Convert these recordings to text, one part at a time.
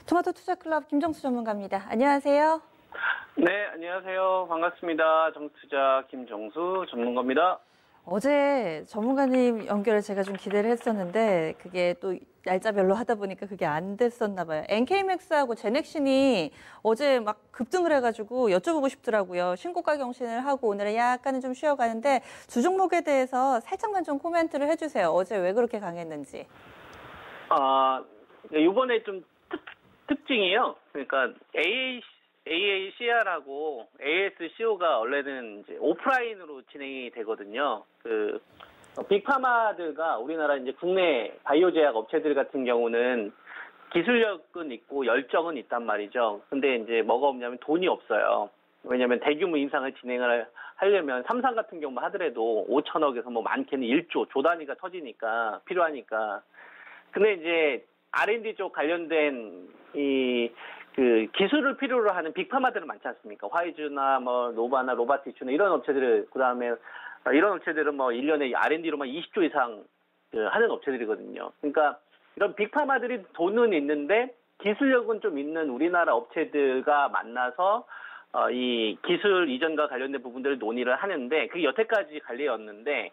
토마토 투자클럽 김정수 전문가입니다. 안녕하세요. 네, 안녕하세요. 반갑습니다. 정투자 김정수 전문가입니다. 어제 전문가님 연결을 제가 좀 기대를 했었는데 그게 또 날짜별로 하다 보니까 그게 안 됐었나 봐요. NK맥스하고 제넥신이 어제 막 급등을 해가지고 여쭤보고 싶더라고요. 신고가 경신을 하고 오늘은 약간은 좀 쉬어가는데 두 종목에 대해서 살짝만 좀 코멘트를 해주세요. 어제 왜 그렇게 강했는지. 이번에 좀 특징이요. 그러니까 AACR하고 ASCO가 원래는 이제 오프라인으로 진행이 되거든요. 빅파마들과 우리나라 이제 국내 바이오 제약 업체들 같은 경우는 기술력은 있고 열정은 있단 말이죠. 근데 이제 뭐가 없냐면 돈이 없어요. 왜냐면 대규모 인상을 진행을 하려면 삼성 같은 경우만 하더라도 5천억에서 뭐 많게는 1조, 조 단위가 터지니까 필요하니까. 근데 이제 R&D 쪽 관련된 기술을 필요로 하는 빅파마들은 많지 않습니까? 화이즈나 뭐 노바나 로바티슈나 이런 업체들을 그다음에 이런 업체들은 뭐 1년에 R&D로만 20조 이상 하는 업체들이거든요. 그러니까 이런 빅파마들이 돈은 있는데 기술력은 좀 있는 우리나라 업체들과 만나서 이 기술 이전과 관련된 부분들을 논의를 하는데 그게 여태까지 관례였는데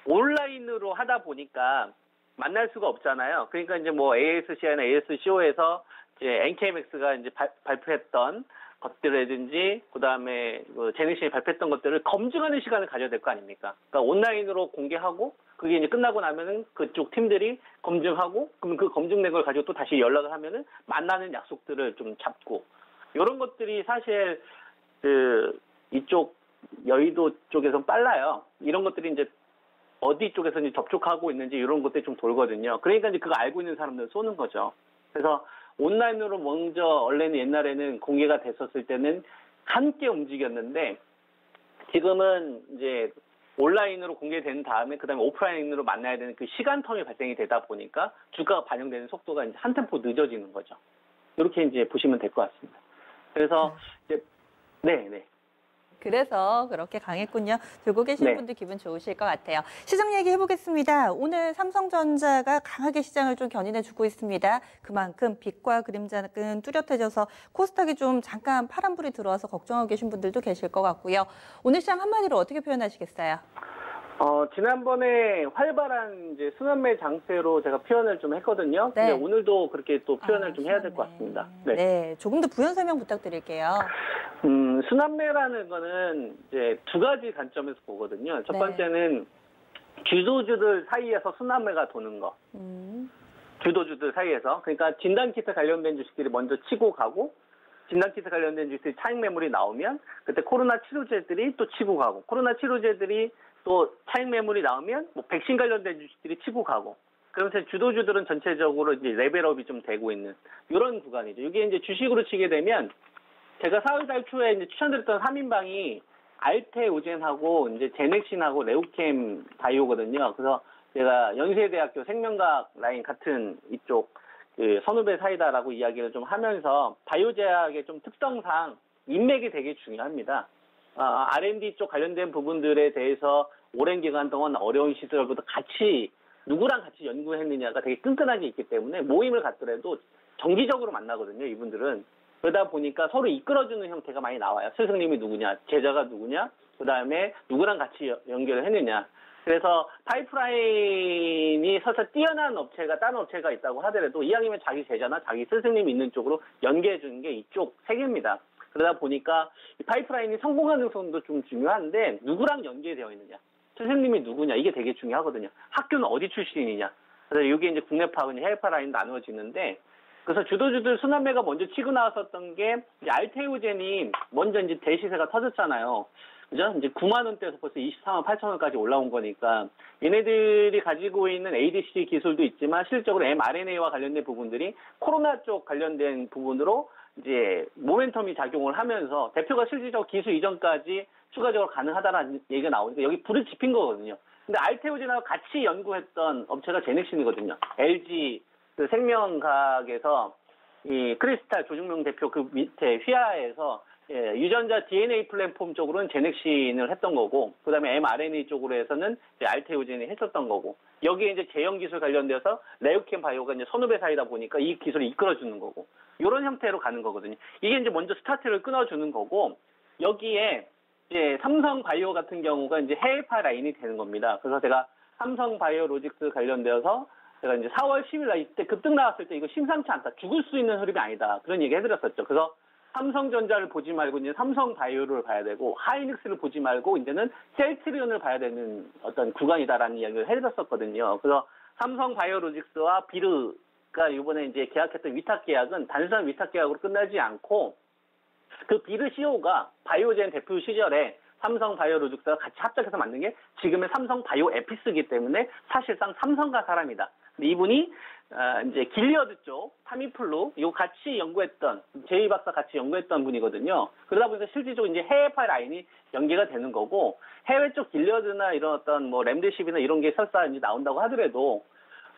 온라인으로 하다 보니까 만날 수가 없잖아요. 그러니까 이제 뭐 ASCI나 ASCO에서 이제 NK맥스가 이제 발표했던 것들이라든지 그다음에 제넥신이 발표했던 것들을 검증하는 시간을 가져야 될 거 아닙니까? 그러니까 온라인으로 공개하고 그게 이제 끝나고 나면은 그쪽 팀들이 검증하고 그럼 그 검증된 걸 가지고 또 다시 연락을 하면은 만나는 약속들을 좀 잡고 이런 것들이 사실 이쪽 여의도 쪽에서 빨라요. 이런 것들이 이제 어디 쪽에서 이제 접촉하고 있는지 이런 것들이 좀 돌거든요. 그러니까 이제 그거 알고 있는 사람들 쏘는 거죠. 그래서 온라인으로 먼저 원래는 옛날에는 공개가 됐었을 때는 함께 움직였는데 지금은 이제 온라인으로 공개된 다음에 그다음에 오프라인으로 만나야 되는 그 시간 텀이 발생이 되다 보니까 주가가 반영되는 속도가 이제 한 템포 늦어지는 거죠. 이렇게 이제 보시면 될 것 같습니다. 그래서 이제 네. 그래서 그렇게 강했군요. 들고 계신 분들 기분 좋으실 것 같아요. 시장 얘기 해보겠습니다. 오늘 삼성전자가 강하게 시장을 좀 견인해주고 있습니다. 그만큼 빛과 그림자는 뚜렷해져서 코스닥이 좀 잠깐 파란불이 들어와서 걱정하고 계신 분들도 계실 것 같고요. 오늘 시장 한마디로 어떻게 표현하시겠어요? 지난번에 활발한 이제 순환매 장세로 제가 표현을 좀 했거든요. 네. 근데 오늘도 그렇게 또 표현을 좀 해야 될 것 같습니다. 네, 조금 더 부연 설명 부탁드릴게요. 순환매라는 거는 이제 두 가지 관점에서 보거든요. 첫 번째는 주도주들 사이에서 순환매가 도는 거. 주도주들 사이에서. 그러니까 진단키트 관련된 주식들이 먼저 치고 가고 진단키트 관련된 주식들이 차익 매물이 나오면 그때 코로나 치료제들이 또 치고 가고 코로나 치료제들이 또 차익 매물이 나오면 뭐 백신 관련된 주식들이 치고 가고 그러면서 주도주들은 전체적으로 이제 레벨업이 좀 되고 있는 이런 구간이죠. 이게 이제 주식으로 치게 되면 제가 4월달 초에 이제 추천드렸던 3인방이 알테오젠하고 이제 제넥신하고 레오캠 바이오거든요. 그래서 제가 연세대학교 생명과학 라인 같은 이쪽 선후배 사이다라고 이야기를 좀 하면서 바이오 제약의 좀 특성상 인맥이 되게 중요합니다. R&D 쪽 관련된 부분들에 대해서 오랜 기간 동안 어려운 시절부터 누구랑 같이 연구했느냐가 되게 끈끈하게 있기 때문에 모임을 갖더라도 정기적으로 만나거든요, 이분들은. 그러다 보니까 서로 이끌어주는 형태가 많이 나와요. 스승님이 누구냐, 제자가 누구냐, 그 다음에 누구랑 같이 연결을 했느냐. 그래서 파이프라인이 서서 뛰어난 업체가 다른 업체가 있다고 하더라도 이왕이면 자기 제자나 자기 스승님이 있는 쪽으로 연계해 주는 게 이쪽 세계입니다. 그러다 보니까 이 파이프라인이 성공하는 성도 좀 중요한데 누구랑 연계되어 있느냐, 스승님이 누구냐 이게 되게 중요하거든요. 학교는 어디 출신이냐. 그래서 이게 이제 국내파하고 해외파 라인 나누어지는데 그래서 주도주들 순환매가 먼저 치고 나왔었던 게 알테오젠이 먼저 이제 대시세가 터졌잖아요. 그죠? 이제 9만 원대에서 벌써 24만 8천 원까지 올라온 거니까 얘네들이 가지고 있는 ADC 기술도 있지만 실질적으로 mRNA와 관련된 부분들이 코로나 쪽 관련된 부분으로 이제 모멘텀이 작용을 하면서 대표가 실질적으로 기술 이전까지 추가적으로 가능하다라는 얘기가 나오니까 여기 불을 지핀 거거든요. 근데 알테오젠하고 같이 연구했던 업체가 제넥신이거든요. LG 생명과학에서 이 크리스탈 조중명 대표 그 밑에 휘하에서 예, 유전자 DNA 플랫폼 쪽으로는 제넥신을 했던 거고, 그 다음에 mRNA 쪽으로 해서는 이제 알테오젠이 했었던 거고, 여기에 이제 제형 기술 관련돼서 레오캠 바이오가 이제 선후배 사이다 보니까 이 기술을 이끌어주는 거고, 이런 형태로 가는 거거든요. 이게 이제 먼저 스타트를 끊어주는 거고, 여기에 이제 삼성 바이오 같은 경우가 이제 해외파 라인이 되는 겁니다. 그래서 제가 삼성 바이오로직스 관련되어서 제가 이제 4월 10일 날 이때 급등 나왔을 때 이거 심상치 않다. 죽을 수 있는 흐름이 아니다. 그런 얘기 해드렸었죠. 그래서 삼성전자를 보지 말고 이제 삼성바이오를 봐야 되고 하이닉스를 보지 말고 이제는 셀트리온을 봐야 되는 어떤 구간이다라는 이야기를 해드렸었거든요. 그래서 삼성바이오로직스와 비르가 이번에 이제 계약했던 위탁 계약은 단순한 위탁 계약으로 끝나지 않고 그 비르 CEO가 바이오젠 대표 시절에 삼성바이오로직스가 같이 합작해서 만든 게 지금의 삼성바이오에피스이기 때문에 사실상 삼성가 사람이다. 근데 이분이 이제 길리어드 쪽 타미플루 이거 같이 연구했던 제이 박사 같이 연구했던 분이거든요. 그러다 보니까 실질적으로 이제 해외파 라인이 연계가 되는 거고 해외 쪽 길리어드나 이런 어떤 뭐 렘데시비나 이런 게 설사 이제 나온다고 하더라도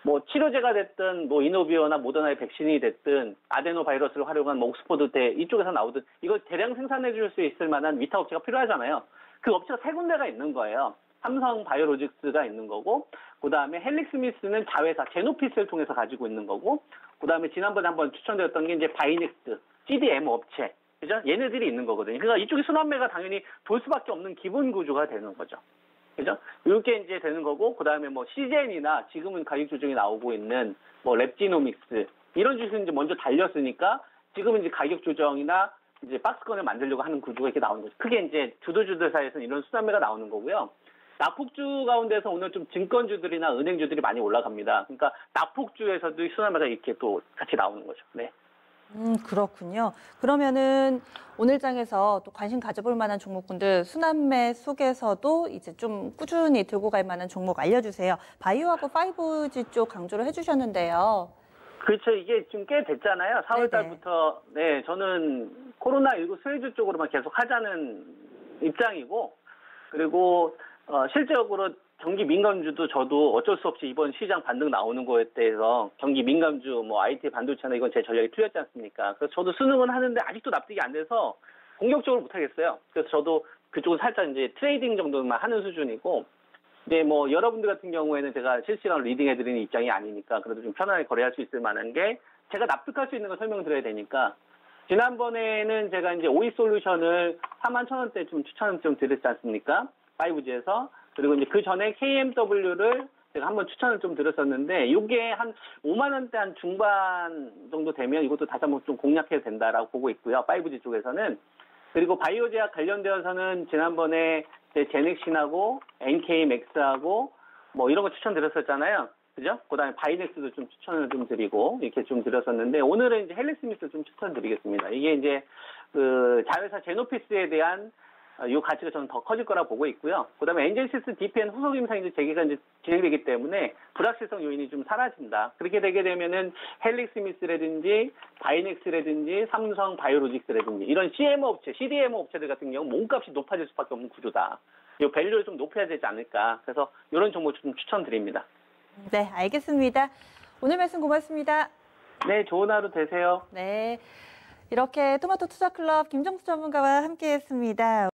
뭐 치료제가 됐든 뭐 이노비어나 모더나의 백신이 됐든 아데노 바이러스를 활용한 뭐 옥스퍼드대 이쪽에서 나오든 이걸 대량 생산해 줄 수 있을 만한 위탁 업체가 필요하잖아요. 그 업체가 세 군데가 있는 거예요. 삼성 바이오로직스가 있는 거고, 그 다음에 헬릭스미스는 자회사 제노피스를 통해서 가지고 있는 거고, 그 다음에 지난번에 한번 추천드렸던 게 이제 바이넥스, CDMO 업체, 그죠? 얘네들이 있는 거거든요. 그러니까 이쪽에 순환매가 당연히 돌 수밖에 없는 기본 구조가 되는 거죠. 그죠? 이렇게 이제 되는 거고, 그 다음에 뭐 시젠이나 지금은 가격 조정이 나오고 있는 뭐 랩지노믹스, 이런 주식은 이제 먼저 달렸으니까 지금은 이제 가격 조정이나 이제 박스권을 만들려고 하는 구조가 이렇게 나오는 거죠. 크게 이제 주도주들 사이에서는 이런 순환매가 나오는 거고요. 낙폭주 가운데서 오늘 좀 증권주들이나 은행주들이 많이 올라갑니다. 그러니까 낙폭주에서도 순환매가 이렇게 또 같이 나오는 거죠. 네. 그렇군요. 그러면은 오늘 장에서 또 관심 가져볼 만한 종목군들 순환매 속에서도 이제 좀 꾸준히 들고 갈 만한 종목 알려주세요. 바이오하고 5G 쪽 강조를 해주셨는데요. 그렇죠. 이게 좀 꽤 됐잖아요. 4월 달부터 네, 저는 코로나19 수혜주 쪽으로만 계속 하자는 입장이고, 그리고 실제적으로 경기 민감주도 저도 어쩔 수 없이 이번 시장 반등 나오는 거에 대해서 경기 민감주, 뭐 IT 반도체나 이건 제 전략이 틀렸지 않습니까? 그래서 저도 수능은 하는데 아직도 납득이 안 돼서 공격적으로 못 하겠어요. 그래서 저도 그쪽은 살짝 이제 트레이딩 정도만 하는 수준이고, 네, 뭐 여러분들 같은 경우에는 제가 실시간 리딩해드리는 입장이 아니니까 그래도 좀 편안하게 거래할 수 있을 만한 게 제가 납득할 수 있는 걸 설명드려야 되니까, 지난번에는 제가 이제 오이 솔루션을 41,000원대 좀 추천을 좀 드렸지 않습니까? 5G에서. 그리고 이제 그 전에 KMW를 제가 한번 추천을 좀 드렸었는데, 이게 한 5만 원대 한 중반 정도 되면 이것도 다시 한번 좀 공략해도 된다라고 보고 있고요. 5G 쪽에서는. 그리고 바이오제약 관련되어서는 지난번에 제넥신하고 NK맥스하고 뭐 이런 거 추천드렸었잖아요. 그죠? 그 다음에 바이넥스도 좀 추천을 좀 드리고 이렇게 좀 드렸었는데, 오늘은 이제 헬릭스미스를 좀 추천드리겠습니다. 이게 이제 그 자회사 제노피스에 대한 이 가치가 저는 더 커질 거라 보고 있고요. 그 다음에 엔젤시스 DPN 후속 임상 이제 재개가 이제 진행되기 때문에 불확실성 요인이 좀 사라진다. 그렇게 되게 되면은 헬릭스미스라든지 바이넥스라든지 삼성 바이오로직스라든지 이런 CMO 업체, CDMO 업체들 같은 경우 몸값이 높아질 수밖에 없는 구조다. 이 밸류를 좀 높여야 되지 않을까. 그래서 이런 종목 좀 추천드립니다. 네, 알겠습니다. 오늘 말씀 고맙습니다. 네, 좋은 하루 되세요. 네, 이렇게 토마토 투자클럽 김정수 전문가와 함께했습니다.